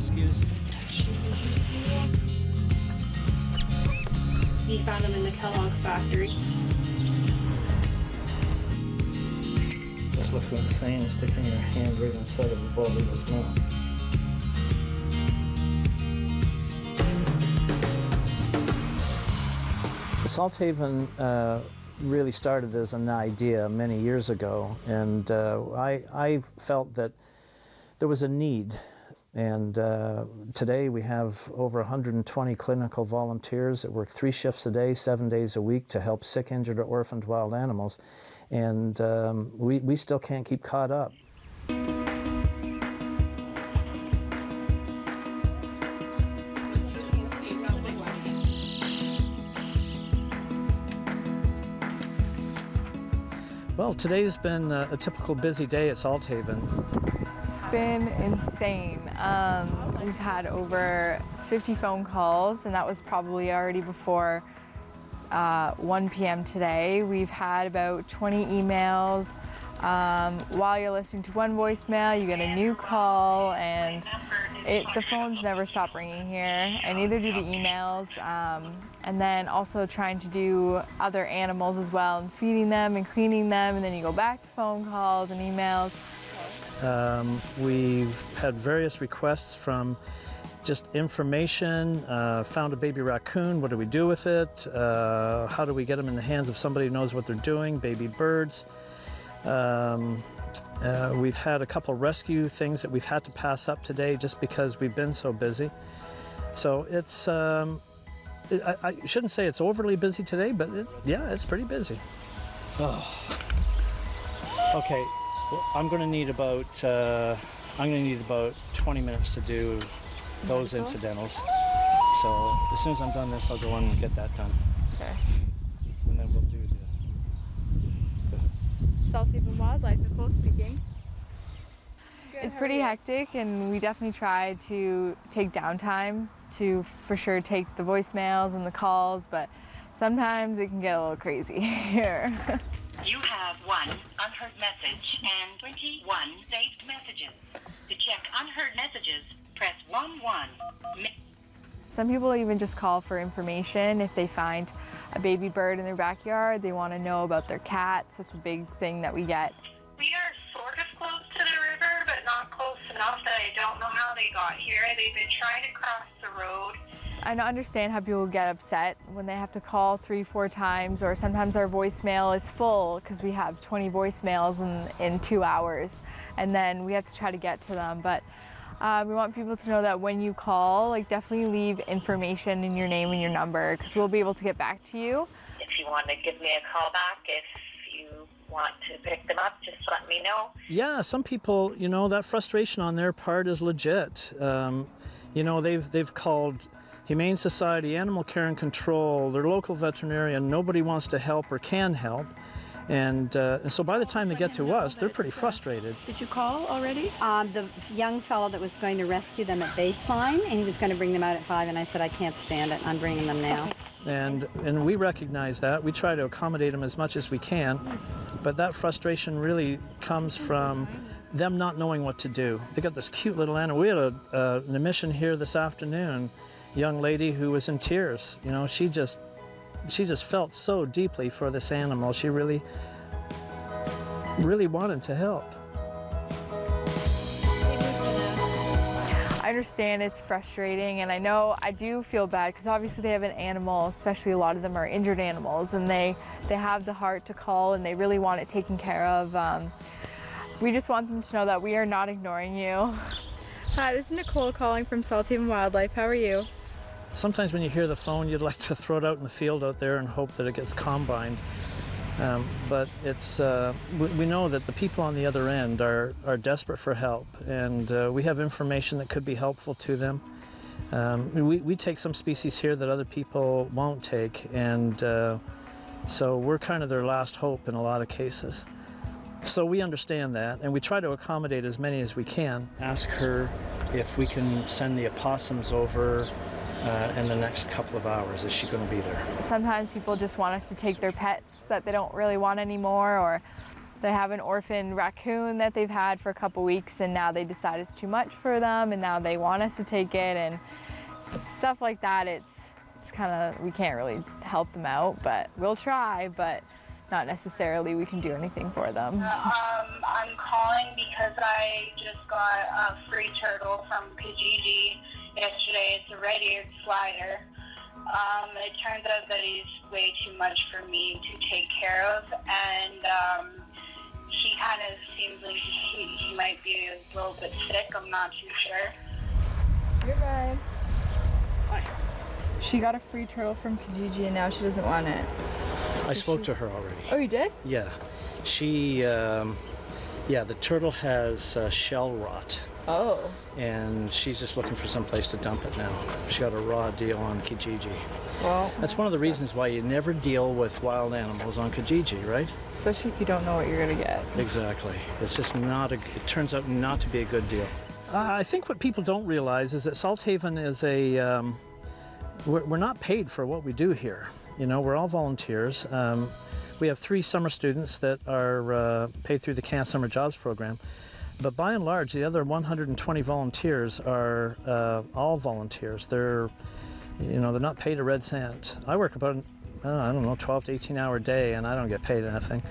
rescues. We found them in the Kellogg factory. This looks insane, sticking your hand right inside of a bald eagle's mouth. Salthaven really started as an idea many years ago, and I felt that there was a need. And today we have over 120 clinical volunteers that work 3 shifts a day, 7 days a week to help sick, injured, or orphaned wild animals. And we still can't keep caught up. Well, today's been a typical busy day at Salthaven. It's been insane. We've had over 50 phone calls, and that was probably already before 1 p.m. today. We've had about 20 emails. While you're listening to one voicemail, you get a new call, and the phones never stop ringing here, and neither do the emails. And then also trying to do other animals as well, and feeding them and cleaning them, and then you go back to phone calls and emails. We've had various requests from just information, found a baby raccoon, what do we do with it? How do we get them in the hands of somebody who knows what they're doing? Baby birds. We've had a couple rescue things that we've had to pass up today just because we've been so busy. So it's, I shouldn't say it's overly busy today, but yeah, it's pretty busy. Oh. Okay, well, I'm going to need about 20 minutes to do those incidentals. So as soon as I'm done this, I'll go on and get that done. Okay. And then we'll do the Salthaven Wildlife, Nicole speaking. It's pretty hectic, and we definitely try to take downtime to for sure take the voicemails and the calls, but sometimes it can get a little crazy here. You have 1 unheard message and 21 saved messages. To check unheard messages, press 11. Some people even just call for information. If they find a baby bird in their backyard, they want to know about their cats. It's a big thing that we get. We are sort of close to the river, but not close enough that I don't know how they got here. They've been trying to cross the road. I don't understand how people get upset when they have to call 3-4 times, or sometimes our voicemail is full because we have 20 voicemails in 2 hours, and then we have to try to get to them. But we want people to know that when you call, like, definitely leave information in your name and your number, because we'll be able to get back to you. If you want to give me a call back, if you want to pick them up, just let me know. Yeah, some people, you know, that frustration on their part is legit. You know, they've called Humane Society, Animal Care and Control, their local veterinarian. Nobody wants to help or can help. And so by the time they get to us, they're pretty frustrated. Did you call already? The young fellow that was going to rescue them at baseline, and he was going to bring them out at 5, and I said, I can't stand it, I'm bringing them now. And we recognize that. We try to accommodate them as much as we can, but that frustration really comes from them not knowing what to do. They got this cute little animal. We had an admission here this afternoon, a young lady who was in tears. You know, she just felt so deeply for this animal. She really wanted to help. I understand it's frustrating, and I know I do feel bad because obviously they have an animal, especially a lot of them are injured animals, and they have the heart to call and they really want it taken care of. We just want them to know that we are not ignoring you. Hi, this is Nicole calling from Salthaven Wildlife. How are you? Sometimes when you hear the phone, you'd like to throw it out in the field out there and hope that it gets combined. But it's we know that the people on the other end are desperate for help, and we have information that could be helpful to them. We take some species here that other people won't take, and so we're kind of their last hope in a lot of cases. So we understand that, and we try to accommodate as many as we can. Ask her if we can send the opossums over in the next couple of hours. Is she going to be there? Sometimes people just want us to take their pets that they don't really want anymore, or They have an orphan raccoon that they've had for a couple weeks, and now they decide it's too much for them, and now they want us to take it, and stuff like that. It's kind of, we can't really help them out, but we'll try, but not necessarily we can do anything for them. I'm calling because I just got a free turtle from Kijiji yesterday. It's a red-eared slider. It turns out that he's way too much for me to take care of, and he kind of seems like he might be a little bit sick. I'm not too sure. You're right. Hi. She got a free turtle from Kijiji and now she doesn't want it. I spoke to her already. Oh, you did? Yeah. She, the turtle has shell rot. Oh. And she's just looking for some place to dump it now. She got a raw deal on Kijiji. Well, That's one of the reasons why you never deal with wild animals on Kijiji, right? especially if you don't know what you're gonna get. Exactly. It's just not it turns out not to be a good deal. I think what people don't realize is that Salthaven is we're not paid for what we do here. You know, we're all volunteers. We have 3 summer students that are paid through the Can Summer Jobs program. But by and large, the other 120 volunteers are all volunteers. They're not paid a red cent. I work about, 12 to 18 hour day, and I don't get paid anything.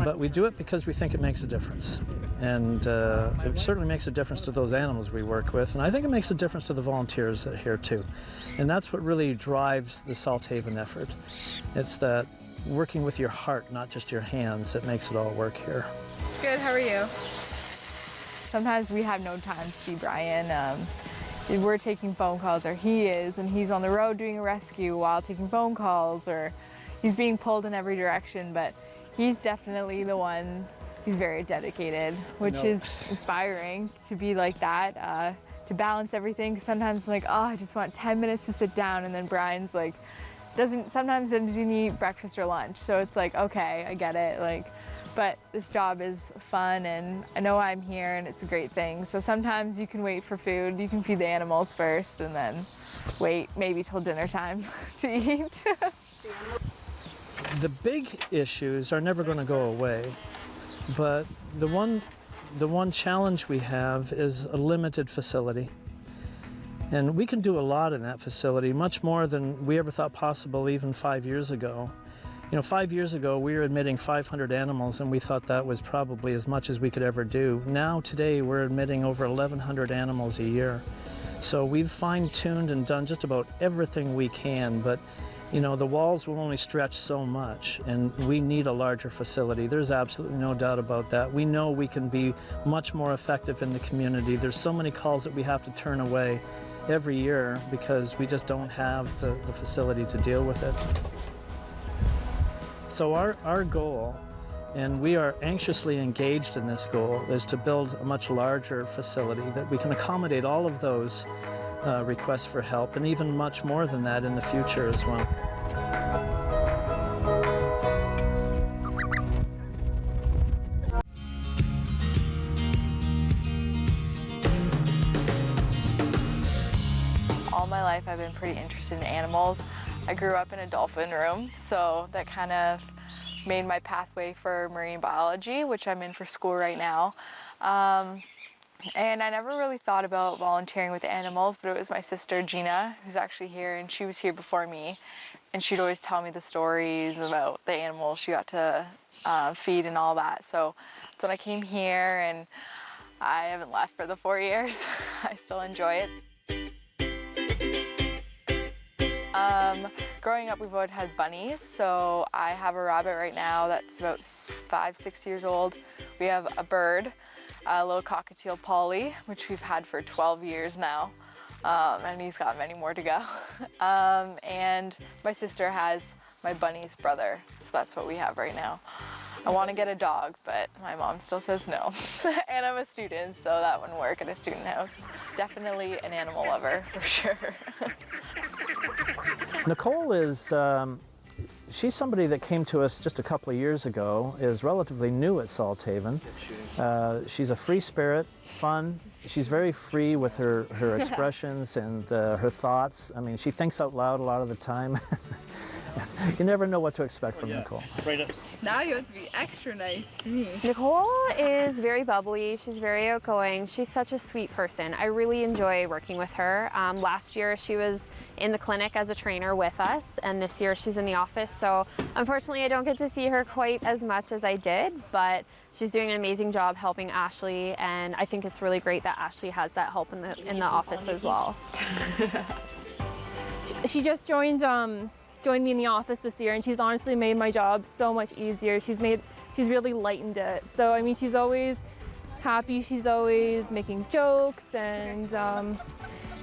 But we do it because we think it makes a difference. And it certainly makes a difference to those animals we work with. And I think it makes a difference to the volunteers here too. And that's what really drives the Salthaven effort. It's that working with your heart, not just your hands, that makes it all work here. Good, how are you? Sometimes we have no time to see Brian. We're taking phone calls, or he is, and he's on the road doing a rescue while taking phone calls, or he's being pulled in every direction, but he's definitely the one. He's very dedicated, which is inspiring to be like that, to balance everything. 'Cause sometimes I'm like, oh, I just want 10 minutes to sit down, and then Brian's like, sometimes doesn't eat breakfast or lunch, so it's like, okay, I get it, but this job is fun, and I know I'm here, and it's a great thing. So sometimes you can wait for food, you can feed the animals first, and then wait maybe till dinner time to eat. The big issues are never going to go away, but the one challenge we have is a limited facility. And we can do a lot in that facility, much more than we ever thought possible even 5 years ago. 5 years ago, we were admitting 500 animals, and we thought that was probably as much as we could ever do. Now, today, we're admitting over 1,100 animals a year. So we've fine-tuned and done just about everything we can, but the walls will only stretch so much, and we need a larger facility. There's absolutely no doubt about that. We know we can be much more effective in the community. There's so many calls that we have to turn away every year because we just don't have the facility to deal with it. So our goal, and we are anxiously engaged in this goal, is to build a much larger facility that we can accommodate all of those requests for help, and even much more than that in the future as well. All my life I've been pretty interested in animals. I grew up in a dolphin room, so that kind of made my pathway for marine biology, which I'm in for school right now. And I never really thought about volunteering with animals, but it was my sister Gina, who's actually here, and she was here before me, and she'd always tell me the stories about the animals she got to feed and all that. So that's when I came here, and I haven't left for the 4 years. I still enjoy it. Growing up, we've always had bunnies, so I have a rabbit right now that's about 5-6 years old. We have a bird, a little cockatiel Polly, which we've had for 12 years now, and he's got many more to go. And my sister has my bunny's brother, so that's what we have right now. I want to get a dog, but my mom still says no. And I'm a student, so that wouldn't work at a student house. Definitely an animal lover, for sure. Nicole is, she's somebody that came to us just a couple of years ago, is relatively new at Salthaven. She's a free spirit, fun. She's very free with her expressions and her thoughts. I mean, she thinks out loud a lot of the time. You never know what to expect from Nicole. Now you have to be extra nice to me. Nicole is very bubbly, she's very outgoing, she's such a sweet person. I really enjoy working with her. Last year she was in the clinic as a trainer with us, and this year she's in the office, so unfortunately I don't get to see her quite as much as I did, but she's doing an amazing job helping Ashley, and I think it's really great that Ashley has that help in the office as well. She just joined me in the office this year, and she's honestly made my job so much easier. She's really lightened it. So I mean, she's always happy, she's always making jokes, and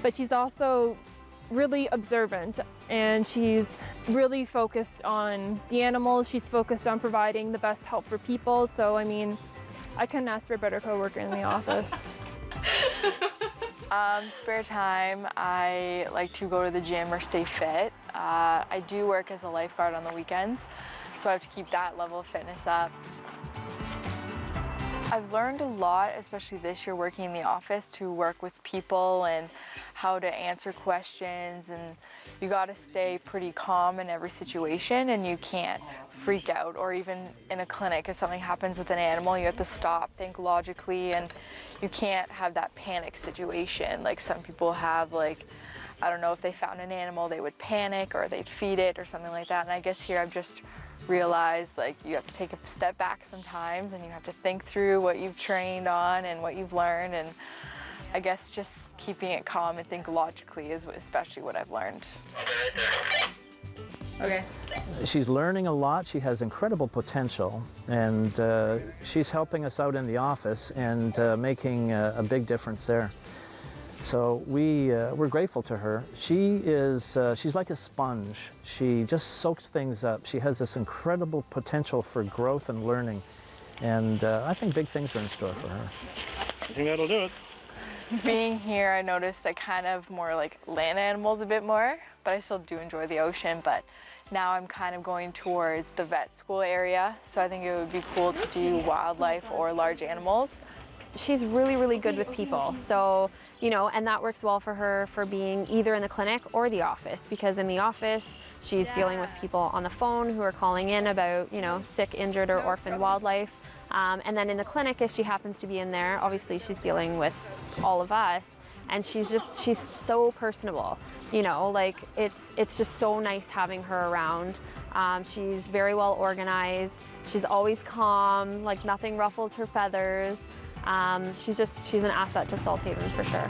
but she's also really observant, and she's really focused on the animals. She's focused on providing the best help for people. So I mean, I couldn't ask for a better coworker in the office. Spare time, I like to go to the gym or stay fit. I do work as a lifeguard on the weekends, so I have to keep that level of fitness up. I've learned a lot, especially this year working in the office, to work with people and how to answer questions, and you got to stay pretty calm in every situation, and you can't freak out. Or even in a clinic, if something happens with an animal, you have to stop, think logically, and you can't have that panic situation like some people have. Like, I don't know, if they found an animal, they would panic or they'd feed it or something like that. And I guess here I've just realized, like, you have to take a step back sometimes, and you have to think through what you've trained on and what you've learned. And I guess just keeping it calm and think logically is especially what I've learned. Okay. She's learning a lot. She has incredible potential, and she's helping us out in the office and making a big difference there. So we're grateful to her. She's like a sponge. She just soaks things up. She has this incredible potential for growth and learning, and I think big things are in store for her. I think that'll do it. Being here, I noticed I kind of more like land animals a bit more, but I still do enjoy the ocean. But now I'm kind of going towards the vet school area, so I think it would be cool to do wildlife or large animals. She's really, really good with people, so, you know, and that works well for her for being either in the clinic or the office, because in the office she's dealing with people on the phone who are calling in about, you know, sick, injured, or orphaned wildlife. And then in the clinic, if she happens to be in there, obviously she's dealing with all of us, and she's so personable, you know, like it's just so nice having her around. She's very well organized, she's always calm, like nothing ruffles her feathers. She's an asset to Salthaven for sure.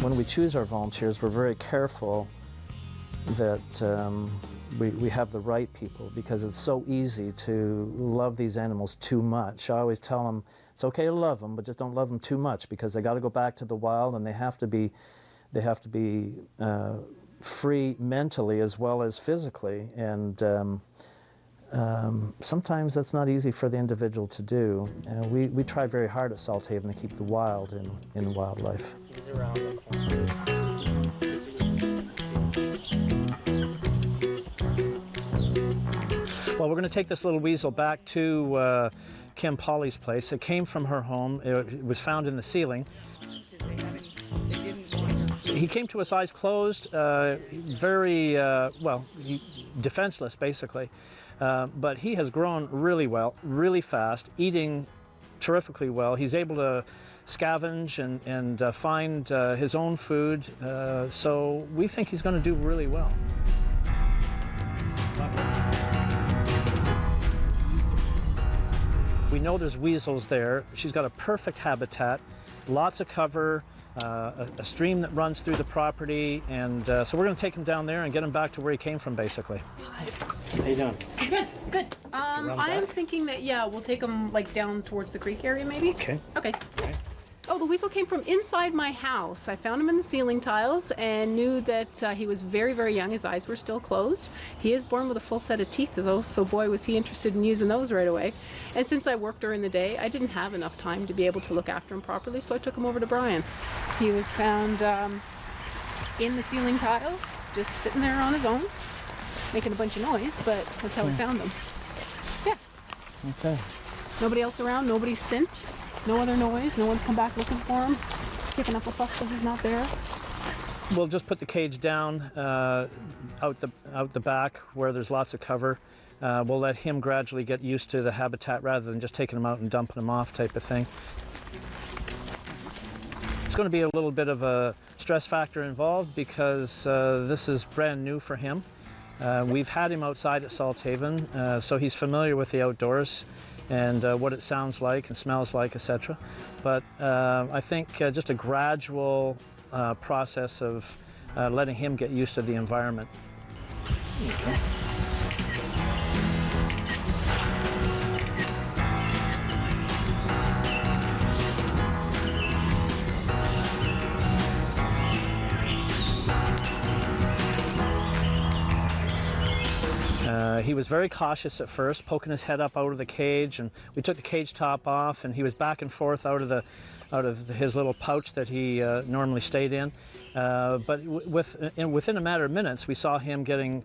When we choose our volunteers, we're very careful that we have the right people, because it's so easy to love these animals too much. I always tell them it's okay to love them, but just don't love them too much, because they got to go back to the wild, and they have to be free mentally as well as physically, and sometimes that's not easy for the individual to do. We try very hard at Salthaven to keep the wild in wildlife. Well, we're going to take this little weasel back to Kim Polly's place. It came from her home. It was found in the ceiling. He came to us eyes closed, very, defenseless basically. But he has grown really well, really fast, eating terrifically well. He's able to scavenge and find his own food, so we think he's going to do really well. We know there's weasels there. She's got a perfect habitat, lots of cover, a stream that runs through the property, and so we're going to take him down there and get him back to where he came from, basically. Hi. How you doing? Good, good. I am thinking that, yeah, we'll take him like down towards the creek area maybe. Okay. Okay. Oh, the weasel came from inside my house. I found him in the ceiling tiles and knew that he was very, very young. His eyes were still closed. He is born with a full set of teeth, though, so boy, was he interested in using those right away. And since I worked during the day, I didn't have enough time to be able to look after him properly, so I took him over to Brian. He was found in the ceiling tiles, just sitting there on his own, making a bunch of noise, but that's how I found him. Yeah. Okay. Nobody else around, nobody since. No other noise? No one's come back looking for him? Kicking up a fuss because he's not there? We'll just put the cage down out the back where there's lots of cover. We'll let him gradually get used to the habitat rather than just taking him out and dumping him off type of thing. It's going to be a little bit of a stress factor involved because this is brand new for him. We've had him outside at Salthaven, so he's familiar with the outdoors and what it sounds like and smells like, etc. But I think just a gradual process of letting him get used to the environment. Okay. He was very cautious at first, poking his head up out of the cage, and we took the cage top off, and he was back and forth out of his little pouch that he normally stayed in. But within a matter of minutes, we saw him getting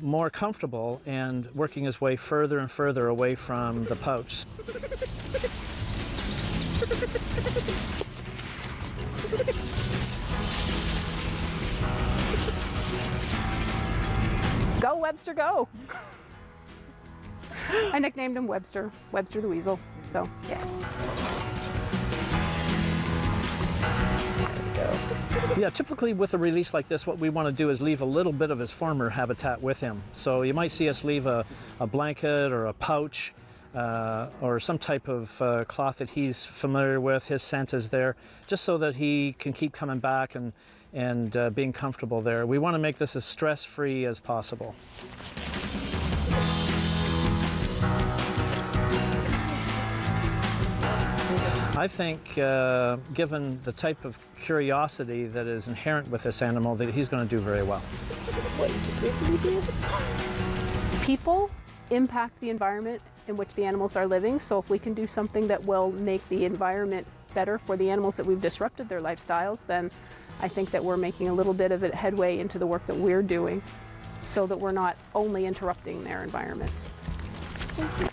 more comfortable and working his way further and further away from the pouch. Go, Webster, go! I nicknamed him Webster, Webster the Weasel, so yeah. Yeah, typically with a release like this, what we want to do is leave a little bit of his former habitat with him. So you might see us leave a blanket or a pouch or some type of cloth that he's familiar with. His scent is there, just so that he can keep coming back and being comfortable there. We want to make this as stress-free as possible. I think, given the type of curiosity that is inherent with this animal, that he's going to do very well. People impact the environment in which the animals are living, so if we can do something that will make the environment better for the animals that we've disrupted their lifestyles, then I think that we're making a little bit of a headway into the work that we're doing so that we're not only interrupting their environments. Thank you.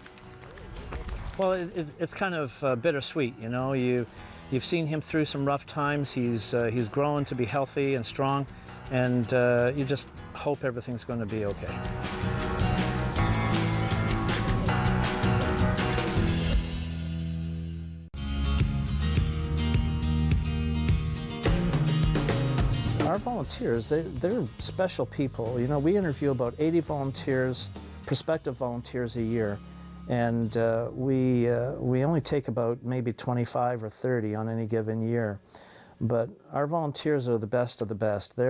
Well, it's kind of bittersweet, you know. You've seen him through some rough times. He's grown to be healthy and strong, and you just hope everything's going to be okay. Our volunteers, they're special people. You know, we interview about 80 volunteers, prospective volunteers a year. And we only take about maybe 25 or 30 on any given year. But our volunteers are the best of the best. They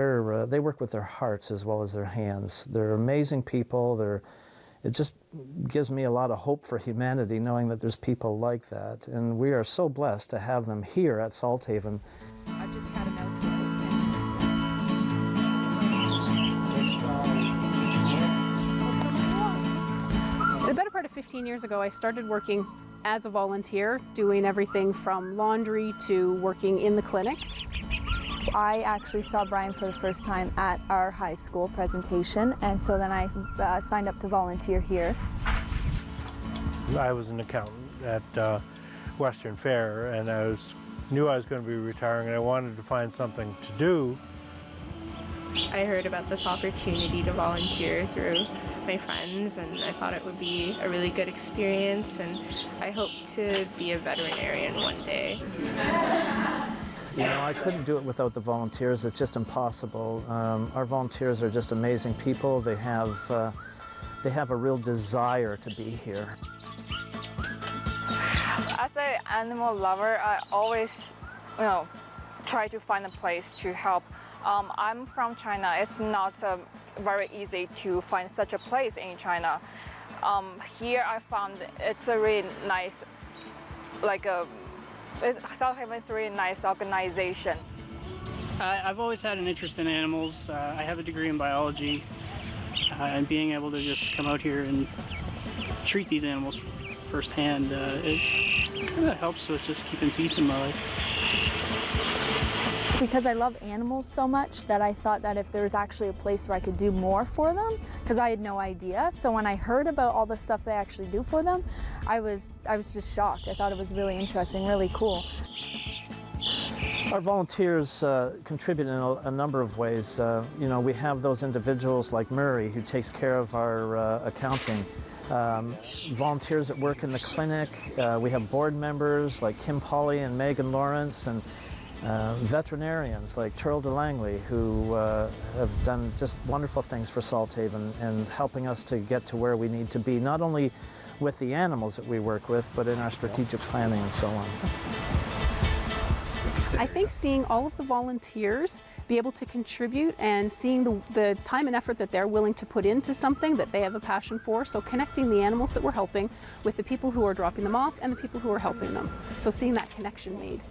work with their hearts as well as their hands. They're amazing people. It just gives me a lot of hope for humanity knowing that there's people like that. And we are so blessed to have them here at Salthaven. I just had a mouthful. The better part of 15 years ago, I started working as a volunteer, doing everything from laundry to working in the clinic. I actually saw Brian for the first time at our high school presentation, and so then I signed up to volunteer here. I was an accountant at Western Fair, and I knew I was going to be retiring, and I wanted to find something to do. I heard about this opportunity to volunteer through my friends, and I thought it would be a really good experience, and I hope to be a veterinarian one day. You know, I couldn't do it without the volunteers. It's just impossible. Our volunteers are just amazing people. They have a real desire to be here. As an animal lover, I always, try to find a place to help. I'm from China. It's not very easy to find such a place in China. Here I found it's a really nice, Salthaven is a really nice organization. I've always had an interest in animals. I have a degree in biology, and being able to just come out here and treat these animals firsthand, it kind of helps with just keeping peace in my life. because I love animals so much that I thought that if there was actually a place where I could do more for them, because I had no idea. So when I heard about all the stuff they actually do for them, I was just shocked. I thought it was really interesting, really cool. Our volunteers contribute in a number of ways. You know, we have those individuals like Murray who takes care of our accounting. Volunteers that work in the clinic. We have board members like Kim Polly and Megan Lawrence, and veterinarians like Turl DeLangley, who have done just wonderful things for Salthaven and helping us to get to where we need to be, not only with the animals that we work with, but in our strategic planning and so on. I think seeing all of the volunteers be able to contribute and seeing the time and effort that they're willing to put into something that they have a passion for, so connecting the animals that we're helping with the people who are dropping them off and the people who are helping them. So seeing that connection made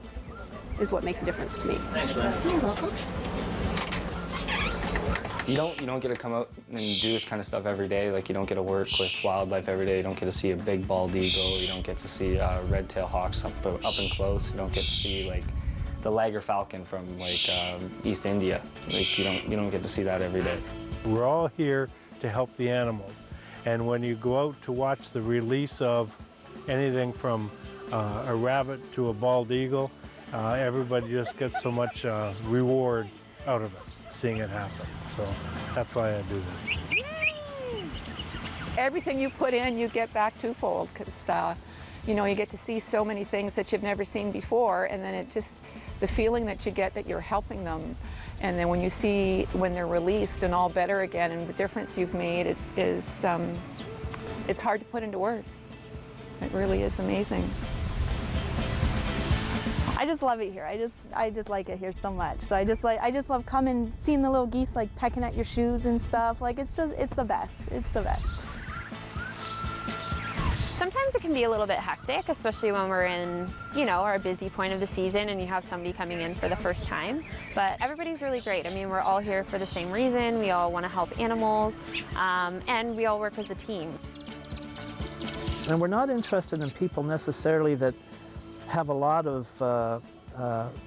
is what makes a difference to me. Thanks, man. You're welcome. You don't get to come out and do this kind of stuff every day. Like, you don't get to work with wildlife every day. You don't get to see a big bald eagle. You don't get to see red-tailed hawks up and close. You don't get to see like the lagger falcon from like East India. Like, you don't get to see that every day. We're all here to help the animals, and when you go out to watch the release of anything from a rabbit to a bald eagle, everybody just gets so much reward out of it, seeing it happen. So that's why I do this. Everything you put in, you get back twofold, because you know, you get to see so many things that you've never seen before, and then it just, the feeling that you get that you're helping them, and then when you see when they're released and all better again, and the difference you've made it's hard to put into words. It really is amazing. I just love it here. I just like it here so much. So I just love coming, seeing the little geese like pecking at your shoes and stuff. Like, it's the best. It's the best. Sometimes it can be a little bit hectic, especially when we're in, you know, our busy point of the season and you have somebody coming in for the first time. But everybody's really great. I mean, we're all here for the same reason. We all want to help animals, and we all work as a team. And we're not interested in people necessarily that have a lot of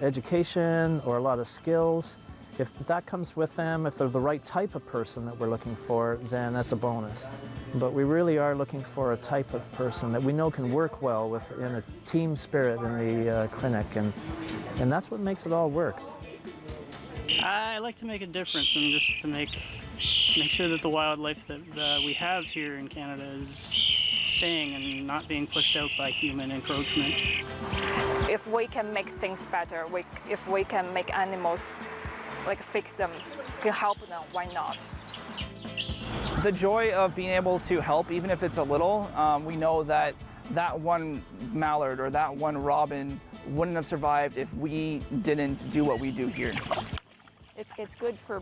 education or a lot of skills. If that comes with them, if they're the right type of person that we're looking for, then that's a bonus. But we really are looking for a type of person that we know can work well with in a team spirit in the clinic, and that's what makes it all work. I like to make a difference, and just to make sure that the wildlife that we have here in Canada is staying and not being pushed out by human encroachment. If we can make things better, if we can make animals, like fix them, can help them, why not? The joy of being able to help, even if it's a little, we know that that one mallard or that one robin wouldn't have survived if we didn't do what we do here. It's good for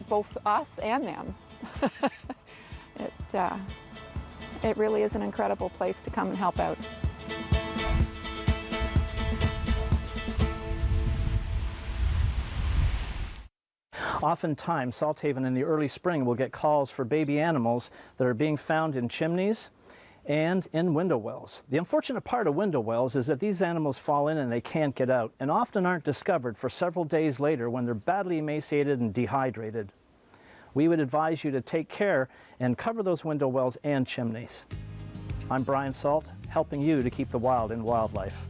both us and them. It really is an incredible place to come and help out. Oftentimes, Salthaven in the early spring will get calls for baby animals that are being found in chimneys and in window wells. The unfortunate part of window wells is that these animals fall in and they can't get out, and often aren't discovered for several days later when they're badly emaciated and dehydrated. We would advise you to take care and cover those window wells and chimneys. I'm Brian Salt, helping you to keep the wild in wildlife.